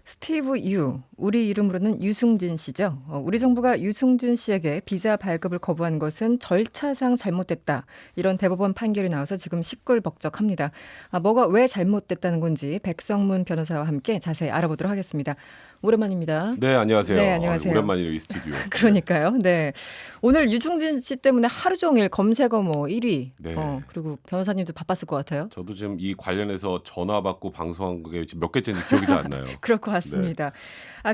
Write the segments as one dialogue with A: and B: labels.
A: 스티브 유, 우리 이름으로는 유승준 씨죠. 우리 정부가 유승준 씨에게 비자 발급을 거부한 것은 절차상 잘못됐다. 이런 대법원 판결이 나와서 지금 시끌벅적합니다. 뭐가 왜 잘못됐다는 건지 백성문 변호사와 함께 자세히 알아보도록 하겠습니다. 오랜만입니다.
B: 네, 안녕하세요.
A: 네, 안녕하세요.
B: 오랜만이에요, 이 스튜디오.
A: 그러니까요. 네. 오늘 유승준 씨 때문에 하루 종일 검색어 1위.
B: 네.
A: 그리고 변호사님도 바빴을 것 같아요.
B: 저도 지금 이 관련해서 전화 받고 방송한 게 지금 몇 개째인지 기억이 잘 안 나요.
A: 그럴 것 같습니다.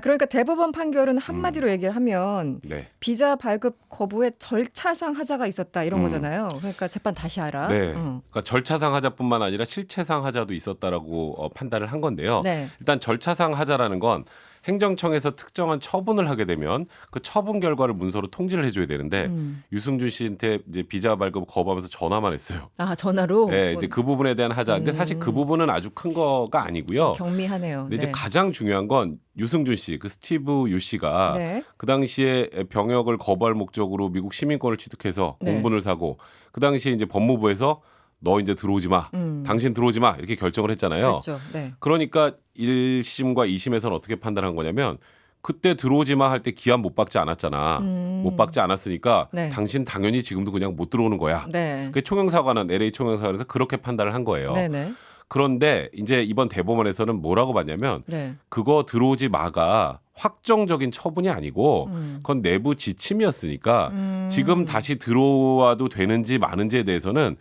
A: 그러니까 대법원 판결은 한마디로 얘기를 하면
B: 네.
A: 비자 발급 거부에 절차상 하자가 있었다 이런 거잖아요. 그러니까 재판 다시 하라.
B: 네. 그러니까 절차상 하자뿐만 아니라 실체상 하자도 있었다라고 판단을 한 건데요.
A: 네.
B: 일단 절차상 하자라는 건 행정청에서 특정한 처분을 하게 되면 그 처분 결과를 문서로 통지를 해줘야 되는데 유승준 씨한테 이제 비자 발급 거부하면서 전화만 했어요.
A: 전화로.
B: 네, 이제 그 부분에 대한 하자인데 사실 그 부분은 아주 큰 거가 아니고요.
A: 경미하네요.
B: 근데 이제 가장 중요한 건 유승준 씨, 그 스티브 유 씨가
A: 네.
B: 그 당시에 병역을 거부할 목적으로 미국 시민권을 취득해서
A: 네.
B: 공분을 사고 그 당시에 이제 법무부에서 너 이제 들어오지 마, 당신 들어오지 마 이렇게 결정을 했잖아요.
A: 그렇죠. 네.
B: 그러니까 1심과 2심에서는 어떻게 판단한 거냐면 그때 들어오지 마 할 때 기한 못 받지 않았잖아. 못 받지 않았으니까
A: 네.
B: 당신 당연히 지금도 그냥 못 들어오는 거야.
A: 네.
B: 그 총영사관은 LA 총영사관에서 그렇게 판단을 한 거예요.
A: 네네.
B: 그런데 이제 이번 대법원에서는 뭐라고 봤냐면
A: 네.
B: 그거 들어오지 마가 확정적인 처분이 아니고 그건 내부 지침이었으니까 지금 다시 들어와도 되는지 마는지에 대해서는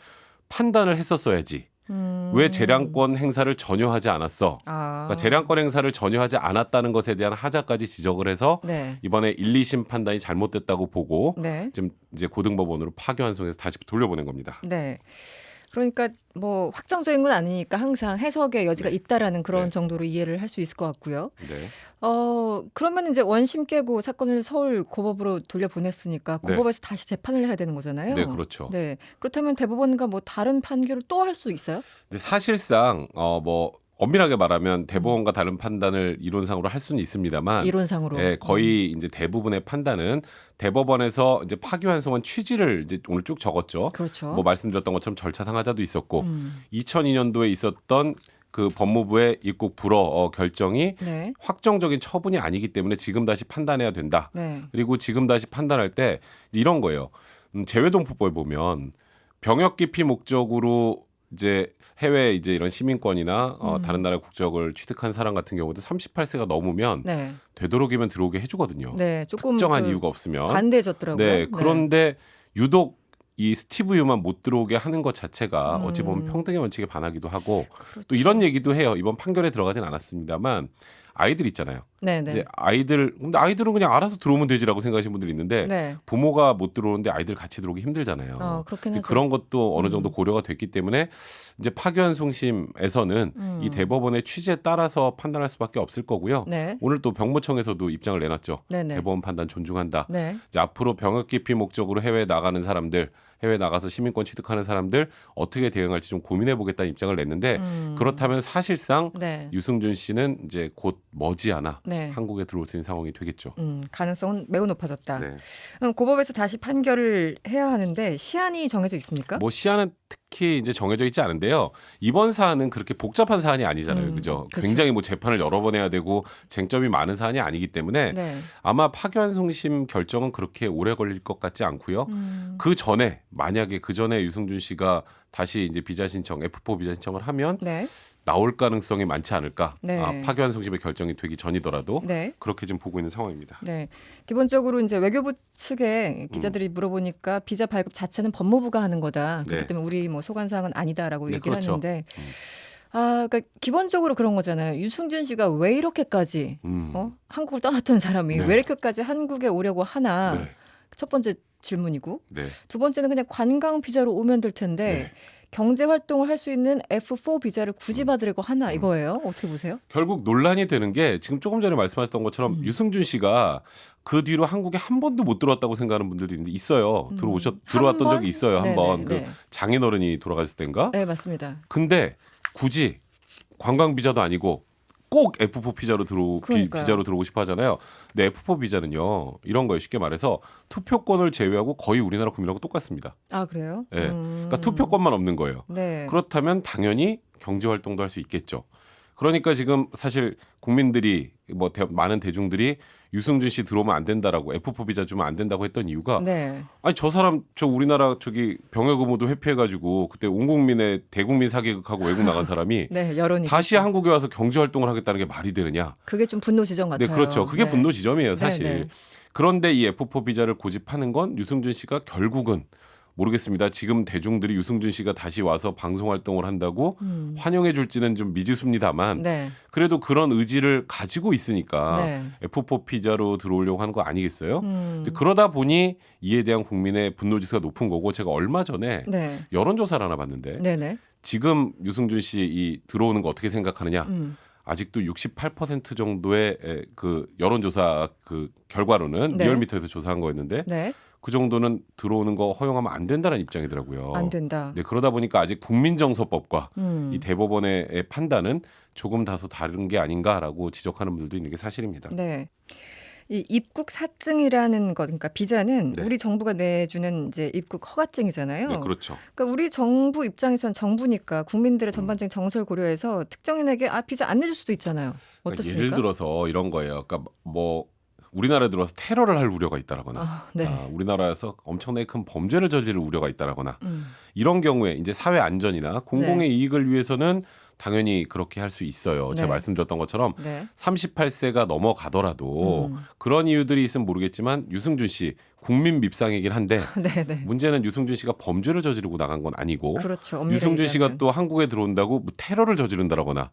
B: 판단을 했었어야지. 왜 재량권 행사를 전혀 하지 않았어? 그러니까 재량권 행사를 전혀 하지 않았다는 것에 대한 하자까지 지적을 해서
A: 네.
B: 이번에 1, 2심 판단이 잘못됐다고 보고
A: 네.
B: 지금 이제 고등법원으로 파기환송해서 다시 돌려보낸 겁니다.
A: 네. 그러니까 확정적인 건 아니니까 항상 해석의 여지가 있다라는 그런
B: 네.
A: 정도로 이해를 할 수 있을 것 같고요.
B: 네.
A: 그러면 이제 원심 깨고 사건을 서울 고법으로 돌려보냈으니까
B: 네.
A: 고법에서 다시 재판을 해야 되는 거잖아요.
B: 네, 그렇죠.
A: 네. 그렇다면 대법원과 다른 판결을 또 할 수 있어요?
B: 근데 사실상 엄밀하게 말하면 대법원과 다른 판단을 이론상으로 할 수는 있습니다만
A: 이론상으로.
B: 거의 이제 대부분의 판단은 대법원에서 이제 파기환송한 취지를 이제 오늘 쭉 적었죠.
A: 그렇죠.
B: 말씀드렸던 것처럼 절차상 하자도 있었고 2002년도에 있었던 그 법무부의 입국 불허 결정이
A: 네.
B: 확정적인 처분이 아니기 때문에 지금 다시 판단해야 된다.
A: 네.
B: 그리고 지금 다시 판단할 때 이런 거예요. 재외동포법에 보면 병역 기피 목적으로 이제 해외 이제 이런 시민권이나 다른 나라 국적을 취득한 사람 같은 경우도 38세가 넘으면
A: 네.
B: 되도록이면 들어오게 해주거든요.
A: 네. 조금
B: 특정한 이유가 없으면.
A: 관대해졌더라고요.
B: 네. 그런데 유독 이 스티브 유만 못 들어오게 하는 것 자체가 어찌 보면 평등의 원칙에 반하기도 하고
A: 그렇죠.
B: 또 이런 얘기도 해요. 이번 판결에 들어가진 않았습니다만 아이들 있잖아요.
A: 네.
B: 이제
A: 네.
B: 근데 아이들은 그냥 알아서 들어오면 되지라고 생각하시는 분들이 있는데
A: 네.
B: 부모가 못 들어오는데 아이들 같이 들어오기 힘들잖아요.
A: 그렇긴
B: 이제
A: 하죠.
B: 그런 것도 어느 정도 고려가 됐기 때문에 이제 파기환송심에서는 이 대법원의 취지에 따라서 판단할 수밖에 없을 거고요.
A: 네.
B: 오늘 또 병무청에서도 입장을 내놨죠.
A: 네네.
B: 대법원 판단 존중한다.
A: 네.
B: 이제 앞으로 병역 기피 목적으로 해외 나가는 사람들, 해외 나가서 시민권 취득하는 사람들 어떻게 대응할지 좀 고민해 보겠다는 입장을 냈는데 그렇다면 사실상
A: 네.
B: 유승준 씨는 이제 곧 머지않아
A: 네.
B: 한국에 들어올 수 있는 상황이 되겠죠.
A: 가능성은 매우 높아졌다.
B: 네.
A: 고법에서 다시 판결을 해야 하는데 시한이 정해져 있습니까?
B: 시한은 특히 이제 정해져 있지 않은데요. 이번 사안은 그렇게 복잡한 사안이 아니잖아요. 그죠?
A: 그렇죠.
B: 굉장히 재판을 여러 번 해야 되고 쟁점이 많은 사안이 아니기 때문에
A: 네.
B: 아마 파기환송심 결정은 그렇게 오래 걸릴 것 같지 않고요. 그 전에 만약에 그 전에 유승준 씨가 다시 이제 비자 신청, F4 비자 신청을 하면
A: 네.
B: 나올 가능성이 많지 않을까.
A: 네.
B: 파기환송심의 결정이 되기 전이더라도
A: 네.
B: 그렇게 지금 보고 있는 상황입니다.
A: 네. 기본적으로 이제 외교부 측에 기자들이 물어보니까 비자 발급 자체는 법무부가 하는 거다. 그렇기
B: 네.
A: 때문에 우리 소관사항은 아니다라고
B: 네,
A: 얘기를
B: 그렇죠.
A: 하는데 그러니까 기본적으로 그런 거잖아요. 유승준 씨가 왜 이렇게까지 한국을 떠났던 사람이
B: 네.
A: 왜 이렇게까지 한국에 오려고 하나.
B: 네.
A: 첫 번째 질문이고
B: 네.
A: 두 번째는 그냥 관광 비자로 오면 될 텐데
B: 네.
A: 경제 활동을 할 수 있는 F4 비자를 굳이 받으려고 하나 이거예요. 어떻게 보세요?
B: 결국 논란이 되는 게 지금 조금 전에 말씀하셨던 것처럼 유승준 씨가 그 뒤로 한국에 한 번도 못 들어왔다고 생각하는 분들도 있는데 있어요. 들어왔던
A: 번?
B: 적이 있어요. 한
A: 네네,
B: 번.
A: 네.
B: 그 장인어른이 돌아가셨을 때인가?
A: 네, 맞습니다.
B: 근데 굳이 관광 비자도 아니고 꼭 F4
A: 그러니까요.
B: 비자로 들어오고 싶어 하잖아요. 근데 F4 비자는요. 이런 거예요. 쉽게 말해서 투표권을 제외하고 거의 우리나라 국민하고 똑같습니다.
A: 아, 그래요?
B: 예. 그러니까 투표권만 없는 거예요.
A: 네.
B: 그렇다면 당연히 경제 활동도 할 수 있겠죠. 그러니까 지금 사실 국민들이 뭐 많은 대중들이 유승준 씨 들어오면 안 된다라고 F4 비자 주면 안 된다고 했던 이유가
A: 네.
B: 아니 저 사람 저 우리나라 저기 병역 의무도 회피해가지고 그때 온 국민의 대국민 사기극하고 외국 나간 사람이
A: 네, 여론이
B: 다시 한국에 와서 경제 활동을 하겠다는 게 말이 되느냐?
A: 그게 좀 분노 지점 같아요.
B: 네, 그렇죠. 그게
A: 네.
B: 분노 지점이에요, 사실.
A: 네, 네.
B: 그런데 이 F4 비자를 고집하는 건 유승준 씨가 결국은 모르겠습니다. 지금 대중들이 유승준 씨가 다시 와서 방송 활동을 한다고 환영해 줄지는 좀 미지수입니다만
A: 네.
B: 그래도 그런 의지를 가지고 있으니까
A: 네.
B: F4 비자로 들어오려고 하는 거 아니겠어요? 근데 그러다 보니 이에 대한 국민의 분노지수가 높은 거고 제가 얼마 전에
A: 네.
B: 여론조사를 하나 봤는데
A: 네, 네.
B: 지금 유승준 씨 이 들어오는 거 어떻게 생각하느냐? 아직도 68% 정도의 그 여론조사 그 결과로는
A: 네.
B: 리얼미터에서 조사한 거였는데
A: 네.
B: 그 정도는 들어오는 거 허용하면 안 된다는 입장이더라고요.
A: 안 된다.
B: 네, 그러다 보니까 아직 국민정서법과
A: 음.
B: 이 대법원의 판단은 조금 다소 다른 게 아닌가라고 지적하는 분들도 있는 게 사실입니다.
A: 네. 이 입국 사증이라는 것, 그러니까 비자는
B: 네.
A: 우리 정부가 내주는 이제 입국 허가증이잖아요.
B: 네, 그렇죠.
A: 그러니까 우리 정부 입장에선 정부니까 국민들의 전반적인 정서를 고려해서 특정인에게 비자 안 내줄 수도 있잖아요.
B: 그러니까
A: 어떻습니까?
B: 예를 들어서 이런 거예요. 그러니까 뭐 우리나라에 들어와서 테러를 할 우려가 있다라거나
A: 네.
B: 우리나라에서 엄청나게 큰 범죄를 저지를 우려가 있다라거나 이런 경우에 이제 사회 안전이나 공공의
A: 네.
B: 이익을 위해서는 당연히 그렇게 할 수 있어요. 제가
A: 네.
B: 말씀드렸던 것처럼
A: 네.
B: 38세가 넘어가더라도 그런 이유들이 있으면 모르겠지만 유승준 씨 국민 밉상이긴 한데
A: 네, 네.
B: 문제는 유승준 씨가 범죄를 저지르고 나간 건 아니고
A: 그렇죠. 엄밀히
B: 유승준 씨가
A: 얘기하면.
B: 또 한국에 들어온다고 뭐 테러를 저지른다거나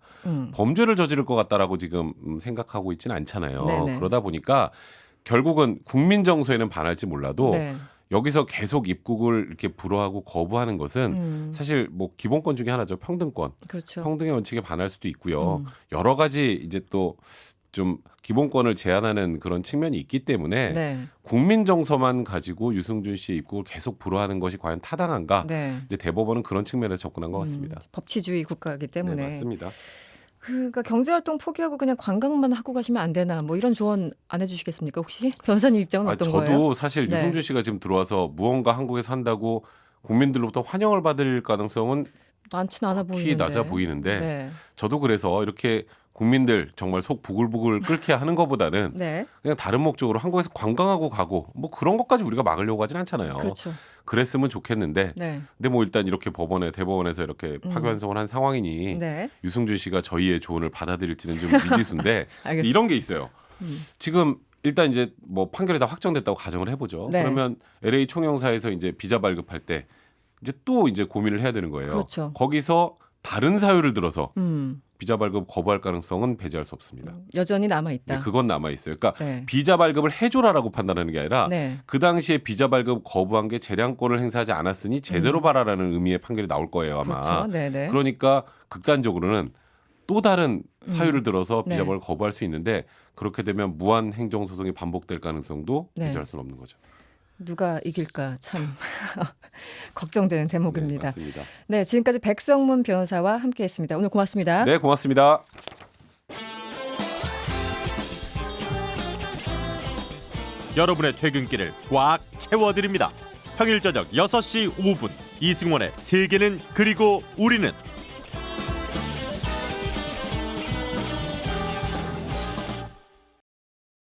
B: 범죄를 저지를 것 같다라고 지금 생각하고 있지는 않잖아요.
A: 네네.
B: 그러다 보니까 결국은 국민 정서에는 반할지 몰라도
A: 네.
B: 여기서 계속 입국을 이렇게 불허하고 거부하는 것은 사실 뭐 기본권 중에 하나죠. 평등권.
A: 그렇죠.
B: 평등의 원칙에 반할 수도 있고요. 여러 가지 이제 또 좀 기본권을 제한하는 그런 측면이 있기 때문에
A: 네.
B: 국민 정서만 가지고 유승준 씨의 입국을 계속 불허하는 것이 과연 타당한가?
A: 네.
B: 이제 대법원은 그런 측면에서 접근한 것 같습니다.
A: 법치주의 국가이기 때문에.
B: 네, 맞습니다.
A: 그러니까 경제활동 포기하고 그냥 관광만 하고 가시면 안 되나 뭐 이런 조언 안 해주시겠습니까 혹시? 변호사님 입장은 어떤
B: 저도
A: 거예요?
B: 사실
A: 네.
B: 유승준 씨가 지금 들어와서 무언가 한국에서 한다고 국민들로부터 환영을 받을 가능성은
A: 많지는 않아
B: 극히
A: 보이는데.
B: 낮아 보이는데
A: 네.
B: 저도 그래서 이렇게 국민들 정말 속 부글부글 끓게 하는 것보다는
A: 네.
B: 그냥 다른 목적으로 한국에서 관광하고 가고 뭐 그런 것까지 우리가 막으려고 하진 않잖아요.
A: 그렇죠.
B: 그랬으면 좋겠는데
A: 네.
B: 근데 뭐 일단 이렇게 대법원에서 이렇게 파기환송을 한 상황이니
A: 네.
B: 유승준 씨가 저희의 조언을 받아들일지는 좀 미지수인데
A: 알겠습니다.
B: 이런 게 있어요. 지금 일단 이제 뭐 판결이 다 확정됐다고 가정을 해보죠.
A: 네.
B: 그러면 LA 총영사에서 이제 비자 발급할 때 이제 또 이제 고민을 해야 되는 거예요.
A: 그렇죠.
B: 거기서 다른 사유를 들어서 비자 발급 거부할 가능성은 배제할 수 없습니다.
A: 여전히 남아 있다.
B: 네, 그건 남아 있어요. 그러니까
A: 네.
B: 비자 발급을 해줘라라고 판단하는 게 아니라
A: 네.
B: 그 당시에 비자 발급 거부한 게 재량권을 행사하지 않았으니 제대로 봐라라는 의미의 판결이 나올 거예요 아마.
A: 그렇죠. 네네.
B: 그러니까 극단적으로는 또 다른 사유를 들어서 비자
A: 네.
B: 발급 거부할 수 있는데 그렇게 되면 무한 행정 소송이 반복될 가능성도
A: 네.
B: 배제할 수는 없는 거죠.
A: 누가 이길까 참 걱정되는
B: 네,
A: 대목입니다.
B: 맞습니다.
A: 네, 지금까지 백성문 변호사와 함께했습니다. 오늘 고맙습니다.
B: 네, 고맙습니다.
C: 여러분의 퇴근길을 꽉 채워드립니다. 평일 저녁 6시 5분 이승원의 세계는 그리고 우리는